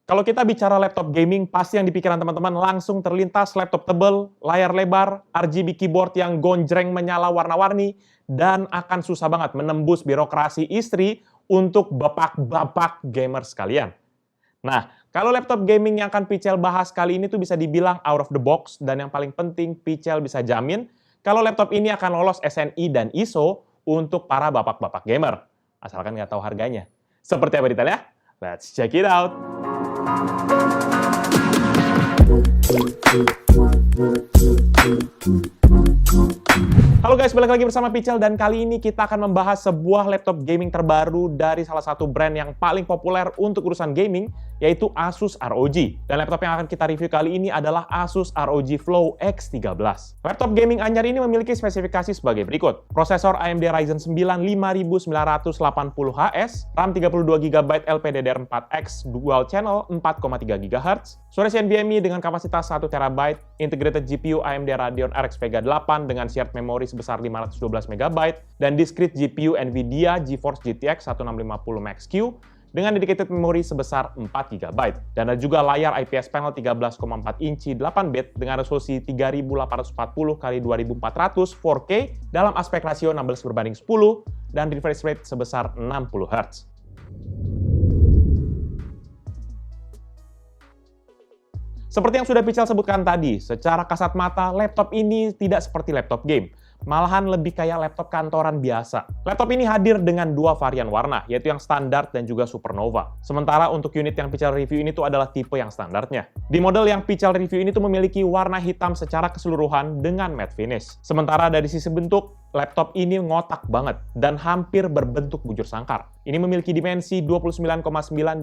Kalau kita bicara laptop gaming, pasti yang di pikiran teman-teman langsung terlintas laptop tebel, layar lebar, RGB keyboard yang gonjreng menyala warna-warni, dan akan susah banget menembus birokrasi istri untuk bapak-bapak gamer sekalian. Nah, kalau laptop gaming yang akan Pichel bahas kali ini tuh bisa dibilang out of the box, dan yang paling penting Pichel bisa jamin kalau laptop ini akan lolos SNI dan ISO untuk para bapak-bapak gamer. Asalkan nggak tahu harganya. Seperti apa detailnya? Let's check it out! Halo guys, balik lagi bersama Pichel dan kali ini kita akan membahas sebuah laptop gaming terbaru dari salah satu brand yang paling populer untuk urusan gaming, yaitu Asus ROG. Dan laptop yang akan kita review kali ini adalah Asus ROG Flow X13. Laptop gaming anyar ini memiliki spesifikasi sebagai berikut. Prosesor AMD Ryzen 9 5980HS, RAM 32GB LPDDR4X Dual Channel 4,3 GHz, storage NVMe dengan kapasitas 1TB, integrated GPU AMD Radeon RX Vega 8 dengan shared memory sebesar 512MB, dan discrete GPU NVIDIA GeForce GTX 1650 Max-Q dengan dedicated memory sebesar 4GB. Dan ada juga layar IPS panel 13,4 inci 8-bit dengan resolusi 3840x2400 4K dalam aspek rasio 16:10 dan refresh rate sebesar 60Hz. Seperti yang sudah Pichel sebutkan tadi, secara kasat mata laptop ini tidak seperti laptop game. Malahan lebih kayak laptop kantoran biasa. Laptop ini hadir dengan dua varian warna, yaitu yang standar dan juga supernova. Sementara untuk unit yang Pichel review ini tuh adalah tipe yang standarnya. Di model yang Pichel review ini tuh memiliki warna hitam secara keseluruhan dengan matte finish. Sementara dari sisi bentuk, laptop ini ngotak banget dan hampir berbentuk bujur sangkar. Ini memiliki dimensi 29,9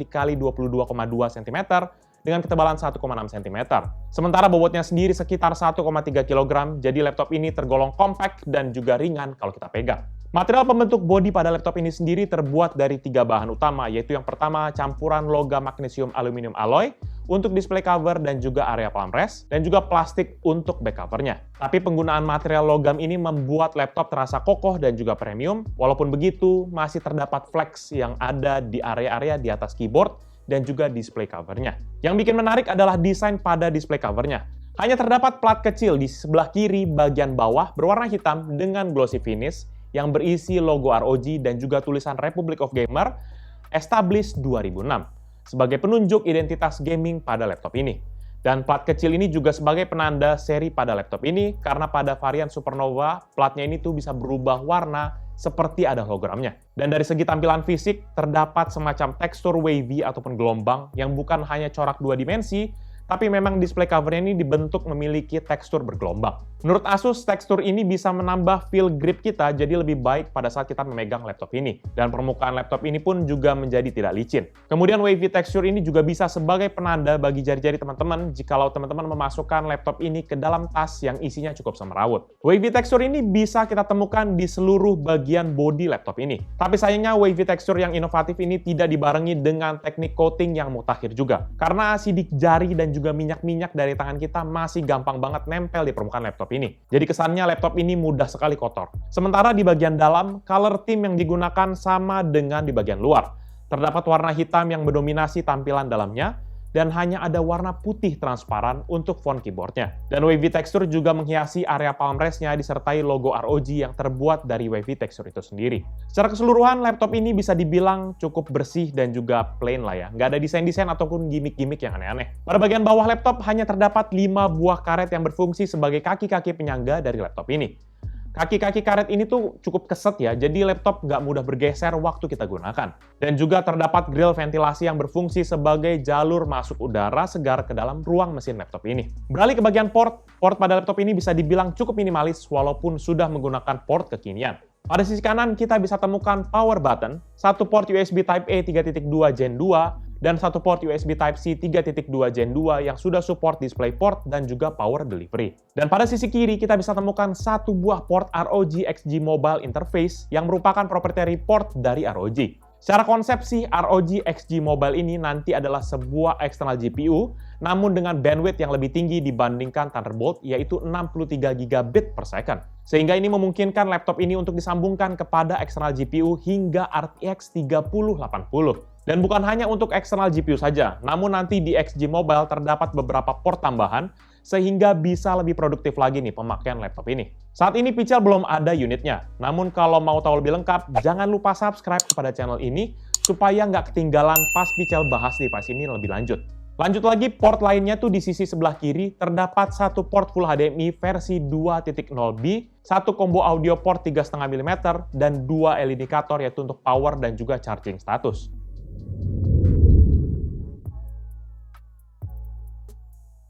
x 22,2 cm dengan ketebalan 1,6 cm. Sementara bobotnya sendiri sekitar 1,3 kg, jadi laptop ini tergolong compact dan juga ringan kalau kita pegang. Material pembentuk bodi pada laptop ini sendiri terbuat dari 3 bahan utama, yaitu yang pertama campuran logam magnesium aluminium alloy untuk display cover dan juga area palm rest, dan juga plastik untuk back covernya. Tapi penggunaan material logam ini membuat laptop terasa kokoh dan juga premium, walaupun begitu masih terdapat flex yang ada di area-area di atas keyboard dan juga display covernya. Yang bikin menarik adalah desain pada display covernya. Hanya terdapat plat kecil di sebelah kiri bagian bawah berwarna hitam dengan glossy finish yang berisi logo ROG dan juga tulisan Republic of Gamer Established 2006 sebagai penunjuk identitas gaming pada laptop ini. Dan plat kecil ini juga sebagai penanda seri pada laptop ini karena pada varian Supernova platnya ini tuh bisa berubah warna seperti ada hologramnya. Dan dari segi tampilan fisik, terdapat semacam tekstur wavy ataupun gelombang yang bukan hanya corak dua dimensi, tapi memang display covernya ini dibentuk memiliki tekstur bergelombang. Menurut Asus, tekstur ini bisa menambah feel grip kita jadi lebih baik pada saat kita memegang laptop ini. Dan permukaan laptop ini pun juga menjadi tidak licin. Kemudian wavy texture ini juga bisa sebagai penanda bagi jari-jari teman-teman jikalau teman-teman memasukkan laptop ini ke dalam tas yang isinya cukup semrawut. Wavy texture ini bisa kita temukan di seluruh bagian bodi laptop ini. Tapi sayangnya wavy texture yang inovatif ini tidak dibarengi dengan teknik coating yang mutakhir juga. Karena sidik jari dan juga minyak-minyak dari tangan kita masih gampang banget nempel di permukaan laptop ini. Jadi kesannya laptop ini mudah sekali kotor. Sementara di bagian dalam, color theme yang digunakan sama dengan di bagian luar. Terdapat warna hitam yang mendominasi tampilan dalamnya, dan hanya ada warna putih transparan untuk font keyboardnya. Dan wavy texture juga menghiasi area palm rest-nya disertai logo ROG yang terbuat dari wavy texture itu sendiri. Secara keseluruhan, laptop ini bisa dibilang cukup bersih dan juga plain lah ya. Nggak ada desain-desain ataupun gimmick-gimmick yang aneh-aneh. Pada bagian bawah laptop hanya terdapat 5 buah karet yang berfungsi sebagai kaki-kaki penyangga dari laptop ini. Kaki-kaki karet ini tuh cukup keset ya, jadi laptop nggak mudah bergeser waktu kita gunakan. Dan juga terdapat grill ventilasi yang berfungsi sebagai jalur masuk udara segar ke dalam ruang mesin laptop ini. Beralih ke bagian port pada laptop ini bisa dibilang cukup minimalis walaupun sudah menggunakan port kekinian. Pada sisi kanan kita bisa temukan power button, satu port USB Type-A 3.2 Gen 2, dan satu port USB Type-C 3.2 Gen 2 yang sudah support DisplayPort dan juga power delivery. Dan pada sisi kiri kita bisa temukan satu buah port ROG XG Mobile Interface yang merupakan proprietary port dari ROG. Secara konsep sih, ROG XG Mobile ini nanti adalah sebuah eksternal GPU, namun dengan bandwidth yang lebih tinggi dibandingkan Thunderbolt, yaitu 63 GB per second. Sehingga ini memungkinkan laptop ini untuk disambungkan kepada eksternal GPU hingga RTX 3080. Dan bukan hanya untuk eksternal GPU saja, namun nanti di XG Mobile terdapat beberapa port tambahan sehingga bisa lebih produktif lagi nih pemakaian laptop ini. Saat ini Pichel belum ada unitnya, namun kalau mau tahu lebih lengkap, jangan lupa subscribe kepada channel ini supaya nggak ketinggalan pas Pichel bahas device ini lebih lanjut. Lanjut lagi, port lainnya tuh di sisi sebelah kiri terdapat satu port Full HDMI versi 2.0B, satu combo audio port 3,5 mm, dan dua LED indikator yaitu untuk power dan juga charging status.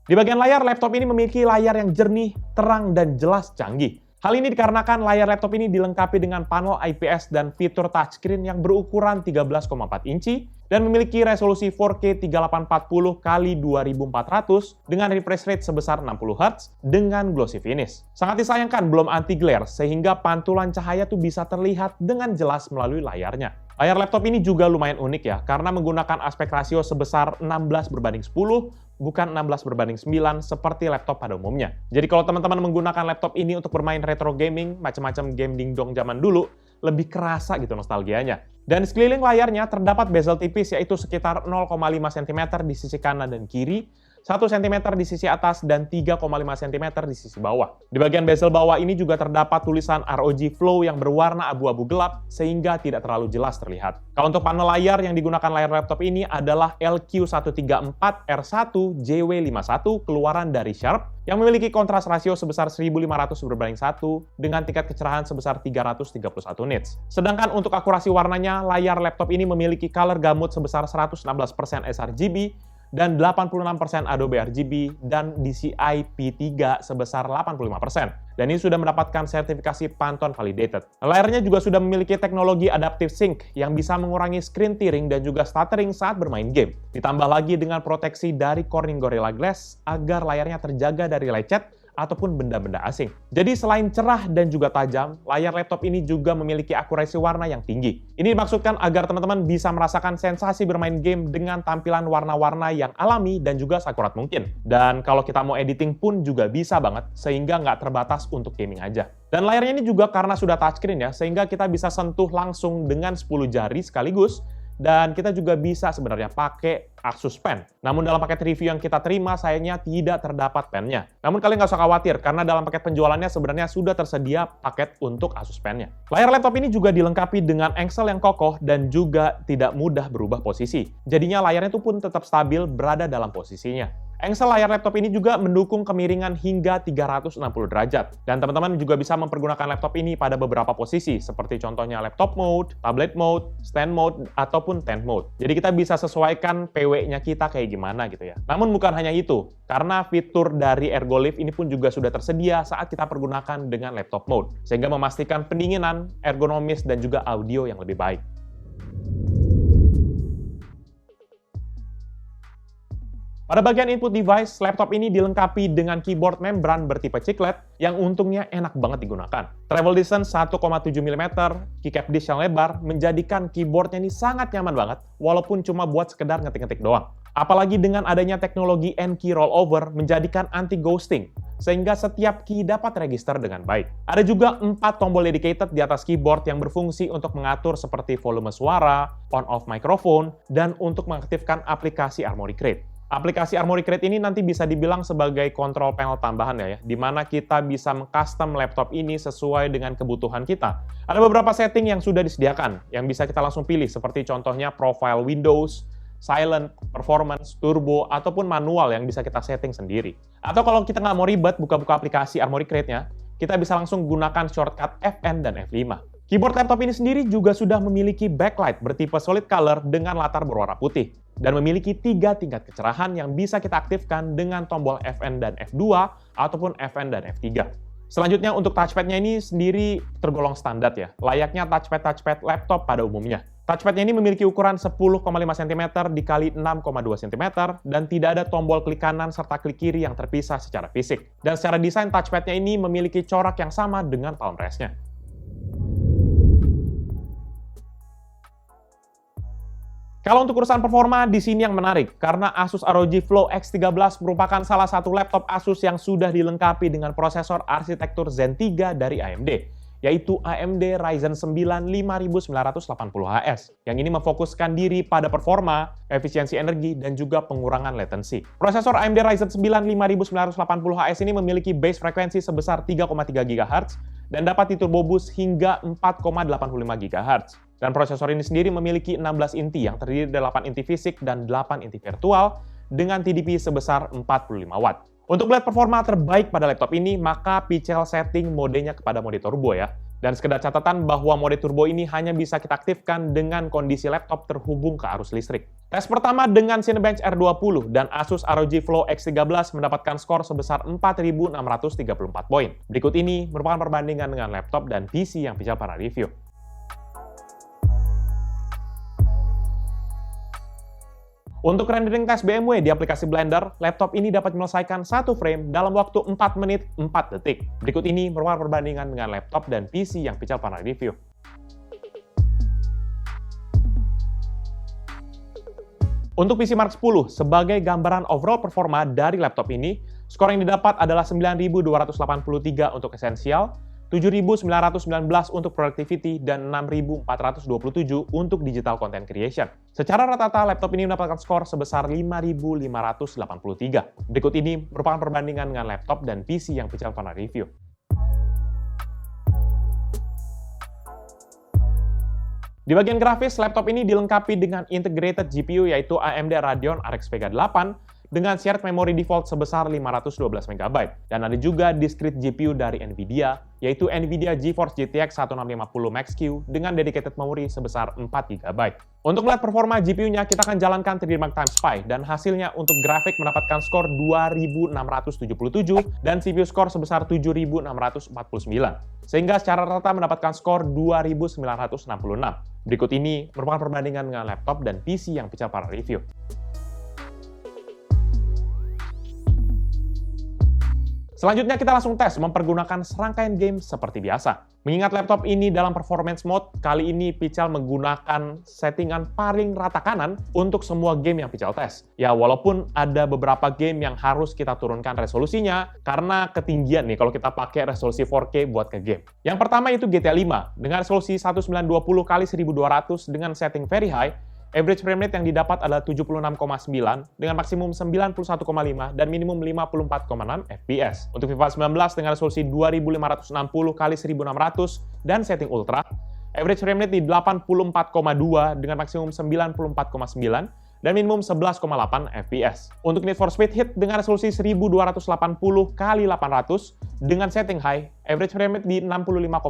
Di bagian layar, laptop ini memiliki layar yang jernih, terang, dan jelas canggih. Hal ini dikarenakan layar laptop ini dilengkapi dengan panel IPS dan fitur touchscreen yang berukuran 13,4 inci dan memiliki resolusi 4K 3840 x 2400 dengan refresh rate sebesar 60 Hz dengan glossy finish. Sangat disayangkan belum anti-glare sehingga pantulan cahaya tuh bisa terlihat dengan jelas melalui layarnya. Layar laptop ini juga lumayan unik ya, karena menggunakan aspek rasio sebesar 16:10, bukan 16:9 seperti laptop pada umumnya. Jadi kalau teman-teman menggunakan laptop ini untuk bermain retro gaming, macam-macam game dingdong zaman dulu, lebih kerasa gitu nostalgianya. Dan di sekeliling layarnya terdapat bezel tipis yaitu sekitar 0,5 cm di sisi kanan dan kiri, 1 cm di sisi atas, dan 3,5 cm di sisi bawah. Di bagian bezel bawah ini juga terdapat tulisan ROG Flow yang berwarna abu-abu gelap sehingga tidak terlalu jelas terlihat. Kalau untuk panel layar yang digunakan layar laptop ini adalah LQ134R1JW51 keluaran dari Sharp yang memiliki kontras rasio sebesar 1500:1 dengan tingkat kecerahan sebesar 331 nits. Sedangkan untuk akurasi warnanya, layar laptop ini memiliki color gamut sebesar 116% sRGB dan 86% Adobe RGB dan DCI P3 sebesar 85%. Dan ini sudah mendapatkan sertifikasi Pantone Validated. Layarnya juga sudah memiliki teknologi Adaptive Sync yang bisa mengurangi screen tearing dan juga stuttering saat bermain game. Ditambah lagi dengan proteksi dari Corning Gorilla Glass agar layarnya terjaga dari lecet ataupun benda-benda asing. Jadi selain cerah dan juga tajam, layar laptop ini juga memiliki akurasi warna yang tinggi. Ini dimaksudkan agar teman-teman bisa merasakan sensasi bermain game dengan tampilan warna-warna yang alami dan juga seakurat mungkin. Dan kalau kita mau editing pun juga bisa banget, sehingga nggak terbatas untuk gaming aja. Dan layarnya ini juga karena sudah touchscreen ya, sehingga kita bisa sentuh langsung dengan 10 jari sekaligus, dan kita juga bisa sebenarnya pakai Asus Pen. Namun dalam paket review yang kita terima, sayangnya tidak terdapat pennya. Namun kalian nggak usah khawatir, karena dalam paket penjualannya sebenarnya sudah tersedia paket untuk Asus Pen-nya. Layar laptop ini juga dilengkapi dengan engsel yang kokoh dan juga tidak mudah berubah posisi. Jadinya layarnya itu pun tetap stabil berada dalam posisinya. Engsel layar laptop ini juga mendukung kemiringan hingga 360 derajat. Dan teman-teman juga bisa mempergunakan laptop ini pada beberapa posisi, seperti contohnya laptop mode, tablet mode, stand mode, ataupun tent mode. Jadi kita bisa sesuaikan PW-nya kita kayak gimana gitu ya. Namun bukan hanya itu, karena fitur dari Ergolift ini pun juga sudah tersedia saat kita pergunakan dengan laptop mode, sehingga memastikan pendinginan, ergonomis, dan juga audio yang lebih baik. Pada bagian input device, laptop ini dilengkapi dengan keyboard membran bertipe chiclet yang untungnya enak banget digunakan. Travel distance 1,7 mm, keycap disk yang lebar menjadikan keyboardnya ini sangat nyaman banget walaupun cuma buat sekedar ngetik-ngetik doang. Apalagi dengan adanya teknologi N-key rollover menjadikan anti-ghosting, sehingga setiap key dapat register dengan baik. Ada juga 4 tombol dedicated di atas keyboard yang berfungsi untuk mengatur seperti volume suara, on-off microphone, dan untuk mengaktifkan aplikasi Armoury Crate. Aplikasi Armoury Crate ini nanti bisa dibilang sebagai kontrol panel tambahan ya, di mana kita bisa mengcustom laptop ini sesuai dengan kebutuhan kita. Ada beberapa setting yang sudah disediakan, yang bisa kita langsung pilih, seperti contohnya profile Windows, silent, performance, turbo, ataupun manual yang bisa kita setting sendiri. Atau kalau kita nggak mau ribet buka-buka aplikasi Armoury Crate-nya, kita bisa langsung gunakan shortcut Fn dan F5. Keyboard laptop ini sendiri juga sudah memiliki backlight bertipe solid color dengan latar berwarna putih, dan memiliki 3 tingkat kecerahan yang bisa kita aktifkan dengan tombol Fn dan F2 ataupun Fn dan F3. Selanjutnya untuk touchpad-nya ini sendiri tergolong standar ya, layaknya touchpad laptop pada umumnya. Touchpad-nya ini memiliki ukuran 10,5 cm x 6,2 cm dan tidak ada tombol klik kanan serta klik kiri yang terpisah secara fisik. Dan secara desain touchpad-nya ini memiliki corak yang sama dengan palm rest-nya. Kalau untuk urusan performa, di sini yang menarik, karena Asus ROG Flow X13 merupakan salah satu laptop Asus yang sudah dilengkapi dengan prosesor arsitektur Zen 3 dari AMD, yaitu AMD Ryzen 9 5980HS. Yang ini memfokuskan diri pada performa, efisiensi energi, dan juga pengurangan latency. Prosesor AMD Ryzen 9 5980HS ini memiliki base frekuensi sebesar 3,3 GHz dan dapat diturbo boost hingga 4,85 GHz. Dan prosesor ini sendiri memiliki 16 inti yang terdiri dari 8 inti fisik dan 8 inti virtual dengan TDP sebesar 45 Watt. Untuk melihat performa terbaik pada laptop ini, maka Pichel setting modenya kepada mode turbo ya. Dan sekedar catatan bahwa mode turbo ini hanya bisa kita aktifkan dengan kondisi laptop terhubung ke arus listrik. Tes pertama dengan Cinebench R20 dan Asus ROG Flow X13 mendapatkan skor sebesar 4.634 poin. Berikut ini merupakan perbandingan dengan laptop dan PC yang Pichel pernah review. Untuk rendering tes BMW di aplikasi Blender, laptop ini dapat menyelesaikan satu frame dalam waktu 4 menit 4 detik. Berikut ini merupakan perbandingan dengan laptop dan PC yang Pichel pernah review. Untuk PC Mark 10, sebagai gambaran overall performa dari laptop ini, skor yang didapat adalah 9.283 untuk esensial, 7.919 untuk productivity, dan 6.427 untuk digital content creation. Secara rata-rata, laptop ini mendapatkan skor sebesar 5.583. Berikut ini merupakan perbandingan dengan laptop dan PC yang Pichel pernah review. Di bagian grafis, laptop ini dilengkapi dengan integrated GPU yaitu AMD Radeon RX Vega 8 dengan shared memory default sebesar 512 MB. Dan ada juga discrete GPU dari NVIDIA, yaitu NVIDIA GeForce GTX 1650 Max-Q dengan dedicated memory sebesar 4 GB. Untuk melihat performa GPU-nya, kita akan jalankan 3D Mark Time Spy, dan hasilnya untuk grafik mendapatkan skor 2.677 dan CPU skor sebesar 7.649. Sehingga secara rata mendapatkan skor 2.966. Berikut ini merupakan perbandingan dengan laptop dan PC yang Pichel pernah review. Selanjutnya kita langsung tes mempergunakan serangkaian game seperti biasa. Mengingat laptop ini dalam performance mode, kali ini Pichel menggunakan settingan paling rata kanan untuk semua game yang Pichel tes. Ya, walaupun ada beberapa game yang harus kita turunkan resolusinya karena ketinggian nih kalau kita pakai resolusi 4K buat ke game. Yang pertama itu GTA 5 dengan resolusi 1920x1200 dengan setting very high. Average frame rate yang didapat adalah 76,9 dengan maksimum 91,5 dan minimum 54,6 FPS. Untuk FIFA 19 dengan resolusi 2560x1600 dan setting ultra, average frame rate di 84,2 dengan maksimum 94,9 dan minimum 11,8 FPS. Untuk Need for Speed Heat dengan resolusi 1280x800 dengan setting high, average frame rate di 65,1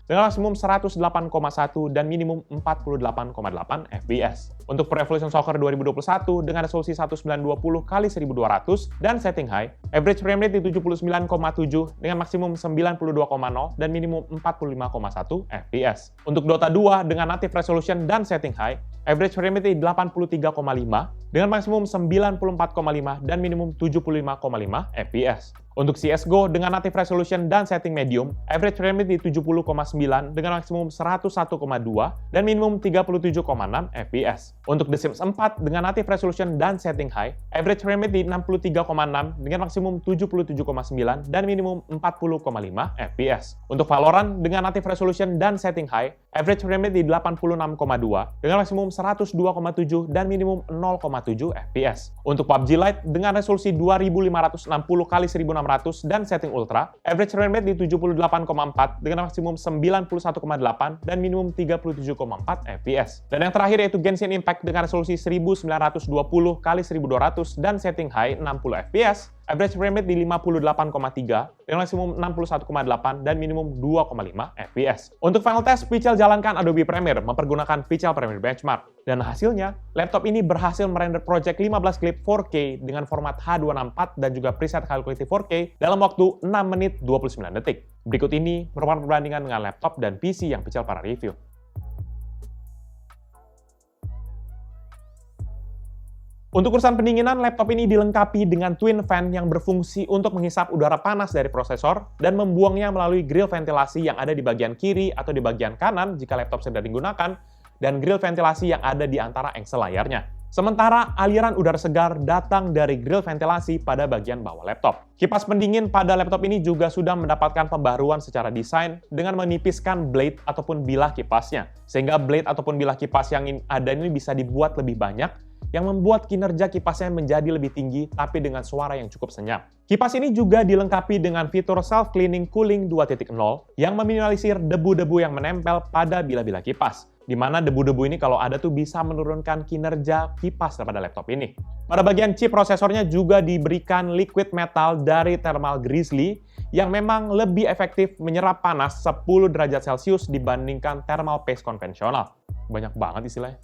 dengan maksimum 108,1 dan minimum 48,8 FPS. Untuk Pro Evolution Soccer 2021 dengan resolusi 1920x1200 dan setting high, average frame rate di 79,7 dengan maksimum 92,0 dan minimum 45,1 FPS. Untuk Dota 2 dengan native resolution dan setting high, average frame rate di 83,5 dengan maksimum 94,5 dan minimum 75,5 FPS. Untuk CSGO dengan native resolution dan setting medium, average frame rate di 70,9 dengan maksimum 101,2 dan minimum 37,6 FPS. Untuk The Sims 4 dengan native resolution dan setting high, average frame rate di 63,6 dengan maksimum 77,9 dan minimum 40,5 FPS. Untuk Valorant dengan native resolution dan setting high, average frame rate di 86,2 dengan maksimum 102,7 dan minimum 0,7 FPS. Untuk PUBG Lite dengan resolusi 2560x1600 dan setting ultra, average frame rate di 78,4 dengan maksimum 91,8 dan minimum 37,4 FPS. Dan yang terakhir yaitu Genshin Impact dengan resolusi 1920x1200 dan setting high 60 FPS, average frame rate di 58,3 dengan maksimum 61,8 dan minimum 2,5 FPS. Untuk final test, Pichel jalankan Adobe Premiere mempergunakan Pichel Premiere Benchmark. Dan hasilnya, laptop ini berhasil merender project 15 klip 4K dengan format H264 dan juga preset high quality 4K dalam waktu 6 menit 29 detik. Berikut ini merupakan perbandingan dengan laptop dan PC yang Pichel pernah review. Untuk urusan pendinginan, laptop ini dilengkapi dengan twin fan yang berfungsi untuk menghisap udara panas dari prosesor dan membuangnya melalui grill ventilasi yang ada di bagian kiri atau di bagian kanan jika laptop sedang digunakan, dan grill ventilasi yang ada di antara engsel layarnya. Sementara aliran udara segar datang dari grill ventilasi pada bagian bawah laptop. Kipas pendingin pada laptop ini juga sudah mendapatkan pembaruan secara desain dengan menipiskan blade ataupun bilah kipasnya. Sehingga blade ataupun bilah kipas yang ada ini bisa dibuat lebih banyak, yang membuat kinerja kipasnya menjadi lebih tinggi tapi dengan suara yang cukup senyap. Kipas ini juga dilengkapi dengan fitur self-cleaning cooling 2.0 yang meminimalisir debu-debu yang menempel pada bilah-bilah kipas, di mana debu-debu ini kalau ada tuh bisa menurunkan kinerja kipas daripada laptop ini. Pada bagian chip prosesornya juga diberikan liquid metal dari Thermal Grizzly yang memang lebih efektif menyerap panas 10 derajat Celcius dibandingkan thermal paste konvensional. Banyak banget istilahnya.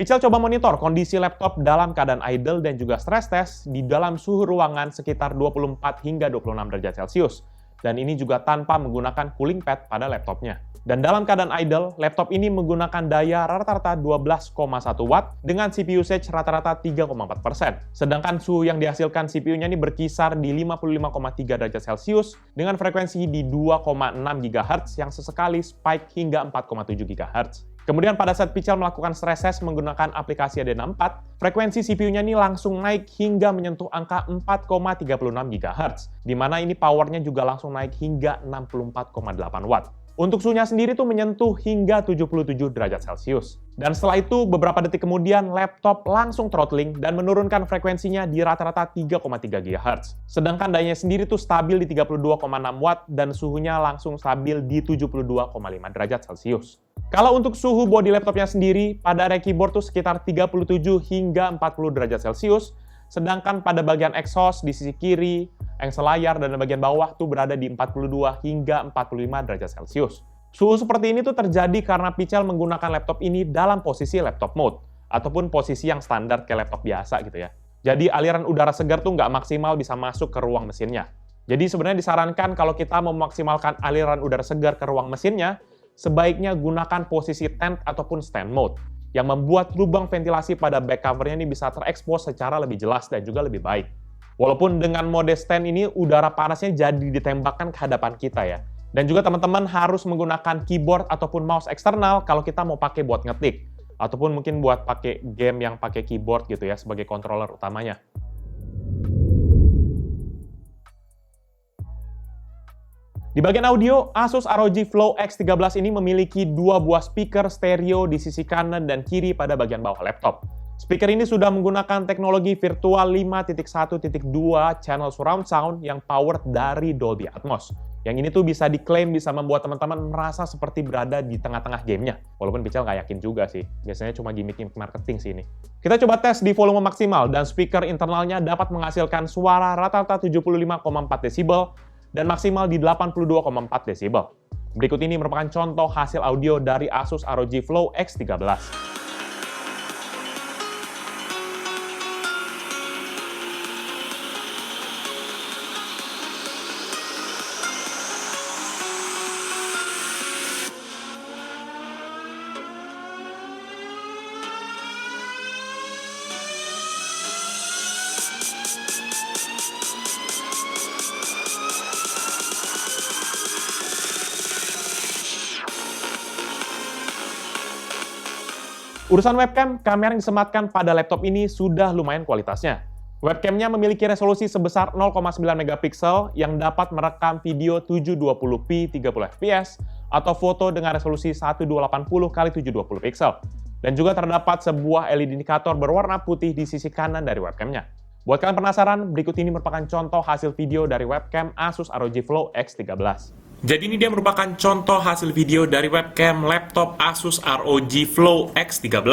Pichel coba monitor kondisi laptop dalam keadaan idle dan juga stress test di dalam suhu ruangan sekitar 24 hingga 26 derajat Celcius. Dan ini juga tanpa menggunakan cooling pad pada laptopnya. Dan dalam keadaan idle, laptop ini menggunakan daya rata-rata 12,1 watt dengan CPU usage rata-rata 3,4%. Sedangkan suhu yang dihasilkan CPU-nya ini berkisar di 55,3 derajat Celcius dengan frekuensi di 2,6 GHz yang sesekali spike hingga 4,7 GHz. Kemudian pada saat Pichel melakukan stress test menggunakan aplikasi AD64, frekuensi CPU-nya ini langsung naik hingga menyentuh angka 4,36 GHz, di mana ini powernya juga langsung naik hingga 64,8 watt. Untuk suhunya sendiri tuh menyentuh hingga 77 derajat Celcius. Dan setelah itu, beberapa detik kemudian, laptop langsung throttling dan menurunkan frekuensinya di rata-rata 3,3 GHz. Sedangkan dayanya sendiri tuh stabil di 32,6 watt dan suhunya langsung stabil di 72,5 derajat Celcius. Kalau untuk suhu bodi laptopnya sendiri, pada area keyboard tuh sekitar 37 hingga 40 derajat Celcius, sedangkan pada bagian exhaust di sisi kiri, engsel layar, dan bagian bawah tuh berada di 42 hingga 45 derajat Celcius. Suhu seperti ini tuh terjadi karena Pichel menggunakan laptop ini dalam posisi laptop mode, ataupun posisi yang standar kayak laptop biasa gitu ya. Jadi aliran udara segar tuh nggak maksimal bisa masuk ke ruang mesinnya. Jadi sebenarnya disarankan kalau kita mau memaksimalkan aliran udara segar ke ruang mesinnya, sebaiknya gunakan posisi tent ataupun stand mode, yang membuat lubang ventilasi pada back covernya ini bisa terekspos secara lebih jelas dan juga lebih baik. Walaupun dengan mode stand ini udara panasnya jadi ditembakkan ke hadapan kita ya. Dan juga teman-teman harus menggunakan keyboard ataupun mouse eksternal kalau kita mau pakai buat ngetik. Ataupun mungkin buat pakai game yang pakai keyboard gitu ya sebagai controller utamanya. Di bagian audio, Asus ROG Flow X13 ini memiliki dua buah speaker stereo di sisi kanan dan kiri pada bagian bawah laptop. Speaker ini sudah menggunakan teknologi virtual 5.1.2 channel surround sound yang powered dari Dolby Atmos. Yang ini tuh bisa diklaim bisa membuat teman-teman merasa seperti berada di tengah-tengah gamenya. Walaupun Pichel nggak yakin juga sih, biasanya cuma gimmick marketing sih ini. Kita coba tes di volume maksimal dan speaker internalnya dapat menghasilkan suara rata-rata 75,4 desibel dan maksimal di 82,4 desibel. Berikut ini merupakan contoh hasil audio dari Asus ROG Flow X13. Urusan webcam, kamera yang disematkan pada laptop ini sudah lumayan kualitasnya. Webcamnya memiliki resolusi sebesar 0,9 megapiksel yang dapat merekam video 720p 30 fps atau foto dengan resolusi 1280x720 piksel. Dan juga terdapat sebuah LED indikator berwarna putih di sisi kanan dari webcamnya. Buat kalian penasaran, berikut ini merupakan contoh hasil video dari webcam Asus ROG Flow X13. Jadi ini dia merupakan contoh hasil video dari webcam laptop Asus ROG Flow X13.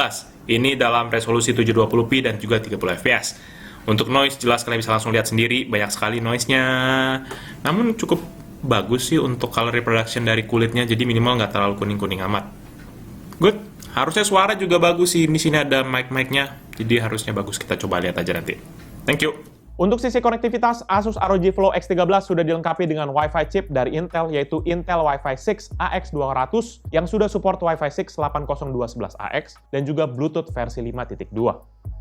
Ini dalam resolusi 720p dan juga 30 fps. Untuk noise jelas kalian bisa langsung lihat sendiri, banyak sekali noise-nya. Namun cukup bagus sih untuk color reproduction dari kulitnya, jadi minimal nggak terlalu kuning-kuning amat. Good. Harusnya suara juga bagus sih, di sini ada mic-mic-nya, jadi harusnya bagus, kita coba lihat aja nanti. Thank you. Untuk sisi konektivitas, Asus ROG Flow X13 sudah dilengkapi dengan Wi-Fi chip dari Intel, yaitu Intel Wi-Fi 6 AX200 yang sudah support Wi-Fi 6 802.11ax dan juga Bluetooth versi 5.2.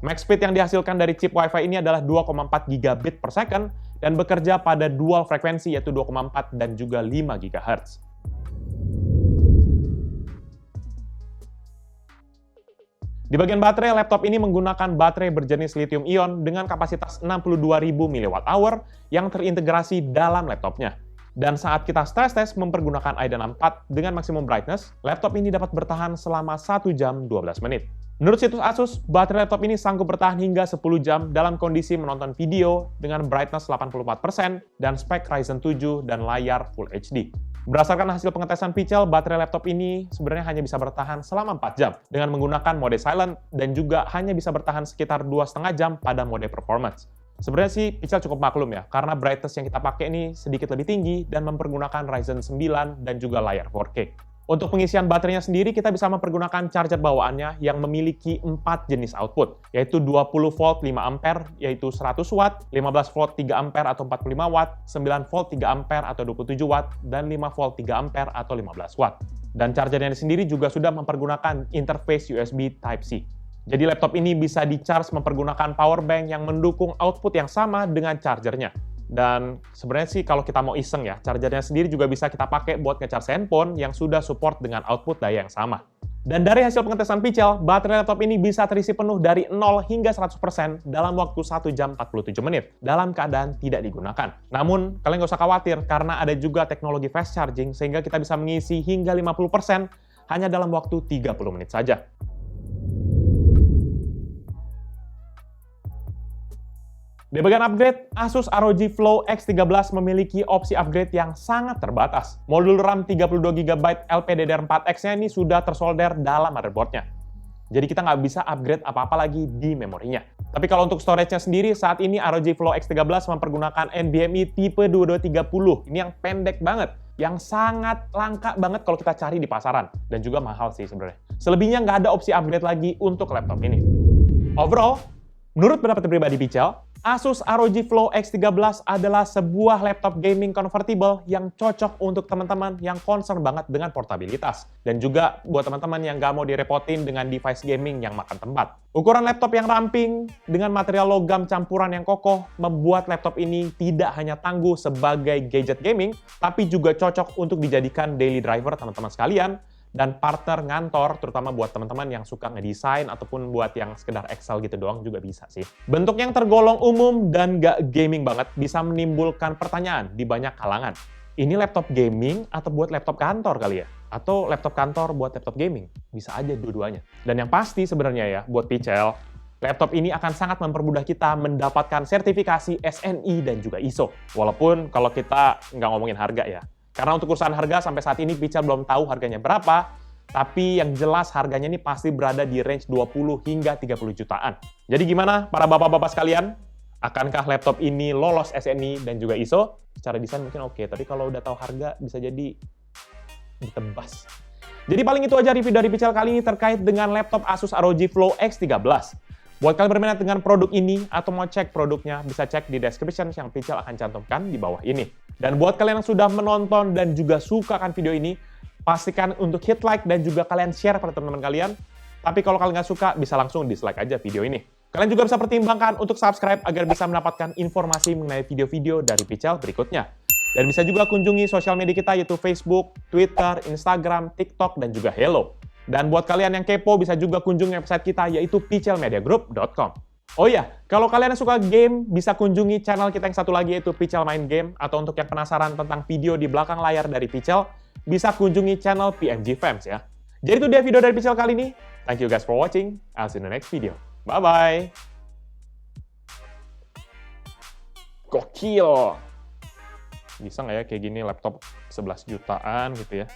Max speed yang dihasilkan dari chip Wi-Fi ini adalah 2,4 gigabit per second dan bekerja pada dual frekuensi yaitu 2,4 dan juga 5 GHz. Di bagian baterai, laptop ini menggunakan baterai berjenis lithium ion dengan kapasitas 62.000 mAh yang terintegrasi dalam laptopnya. Dan saat kita stress test mempergunakan Idena 4 dengan maksimum brightness, laptop ini dapat bertahan selama 1 jam 12 menit. Menurut situs Asus, baterai laptop ini sanggup bertahan hingga 10 jam dalam kondisi menonton video dengan brightness 84% dan spek Ryzen 7 dan layar Full HD. Berdasarkan hasil pengetesan Pichel, baterai laptop ini sebenarnya hanya bisa bertahan selama 4 jam dengan menggunakan mode silent dan juga hanya bisa bertahan sekitar 2,5 jam pada mode performance. Sebenarnya sih Pichel cukup maklum ya, karena brightness yang kita pakai ini sedikit lebih tinggi dan mempergunakan Ryzen 9 dan juga layar 4K. Untuk pengisian baterainya sendiri, kita bisa mempergunakan charger bawaannya yang memiliki 4 jenis output, yaitu 20 volt 5 ampere, yaitu 100 watt, 15 volt 3 ampere atau 45 watt, 9 volt 3 ampere atau 27 watt, dan 5 volt 3 ampere atau 15 watt. Dan chargernya sendiri juga sudah mempergunakan interface USB Type-C. Jadi laptop ini bisa di-charge mempergunakan power bank yang mendukung output yang sama dengan chargernya. Dan sebenarnya sih kalau kita mau iseng ya, chargernya sendiri juga bisa kita pakai buat nge-charge handphone yang sudah support dengan output daya yang sama. Dan dari hasil pengetesan Pichel, baterai laptop ini bisa terisi penuh dari 0 hingga 100% dalam waktu 1 jam 47 menit dalam keadaan tidak digunakan. Namun, kalian nggak usah khawatir karena ada juga teknologi fast charging sehingga kita bisa mengisi hingga 50% hanya dalam waktu 30 menit saja. Di bagian upgrade, Asus ROG Flow X13 memiliki opsi upgrade yang sangat terbatas. Modul RAM 32GB LPDDR4X-nya ini sudah tersolder dalam motherboard-nya. Jadi kita nggak bisa upgrade apa-apa lagi di memorinya. Tapi kalau untuk storage-nya sendiri, saat ini ROG Flow X13 mempergunakan NVMe tipe 2230. Ini yang pendek banget, yang sangat langka banget kalau kita cari di pasaran. Dan juga mahal sih sebenarnya. Selebihnya nggak ada opsi upgrade lagi untuk laptop ini. Overall, menurut pendapat pribadi Pichel, Asus ROG Flow X13 adalah sebuah laptop gaming convertible yang cocok untuk teman-teman yang concern banget dengan portabilitas. Dan juga buat teman-teman yang nggak mau direpotin dengan device gaming yang makan tempat. Ukuran laptop yang ramping dengan material logam campuran yang kokoh membuat laptop ini tidak hanya tangguh sebagai gadget gaming, tapi juga cocok untuk dijadikan daily driver teman-teman sekalian, dan partner ngantor, terutama buat teman-teman yang suka ngedesain ataupun buat yang sekedar Excel gitu doang juga bisa sih. Bentuk yang tergolong umum dan nggak gaming banget bisa menimbulkan pertanyaan di banyak kalangan. Ini laptop gaming atau buat laptop kantor kali ya? Atau laptop kantor buat laptop gaming? Bisa aja dua-duanya. Dan yang pasti sebenarnya ya, buat Pichel, laptop ini akan sangat mempermudah kita mendapatkan sertifikasi SNI dan juga ISO. Walaupun kalau kita nggak ngomongin harga ya. Karena untuk urusan harga sampai saat ini Pichel belum tahu harganya berapa, tapi yang jelas harganya ini pasti berada di range 20 hingga 30 jutaan. Jadi gimana para bapak-bapak sekalian? Akankah laptop ini lolos SNI dan juga ISO? Secara desain mungkin oke, tapi kalau udah tahu harga bisa jadi ditebas. Jadi paling itu aja review dari Pichel kali ini terkait dengan laptop Asus ROG Flow X13. Buat kalian berminat dengan produk ini atau mau cek produknya, bisa cek di description yang Pichel akan cantumkan di bawah ini. Dan buat kalian yang sudah menonton dan juga suka kan video ini, pastikan untuk hit like dan juga kalian share pada teman-teman kalian. Tapi kalau kalian nggak suka, bisa langsung dislike aja video ini. Kalian juga bisa pertimbangkan untuk subscribe agar bisa mendapatkan informasi mengenai video-video dari Pichel berikutnya. Dan bisa juga kunjungi sosial media kita yaitu Facebook, Twitter, Instagram, TikTok, dan juga Hello. Dan buat kalian yang kepo, bisa juga kunjungi website kita yaitu pichelmediagroup.com. Oh iya, kalau kalian yang suka game, bisa kunjungi channel kita yang satu lagi yaitu Pichel Main Game, atau untuk yang penasaran tentang video di belakang layar dari Pichel, bisa kunjungi channel PMG Fans ya. Jadi itu dia video dari Pichel kali ini. Thank you guys for watching. I'll see you in the next video. Bye-bye. Gokil. Bisa nggak ya kayak gini laptop 11 jutaan gitu ya?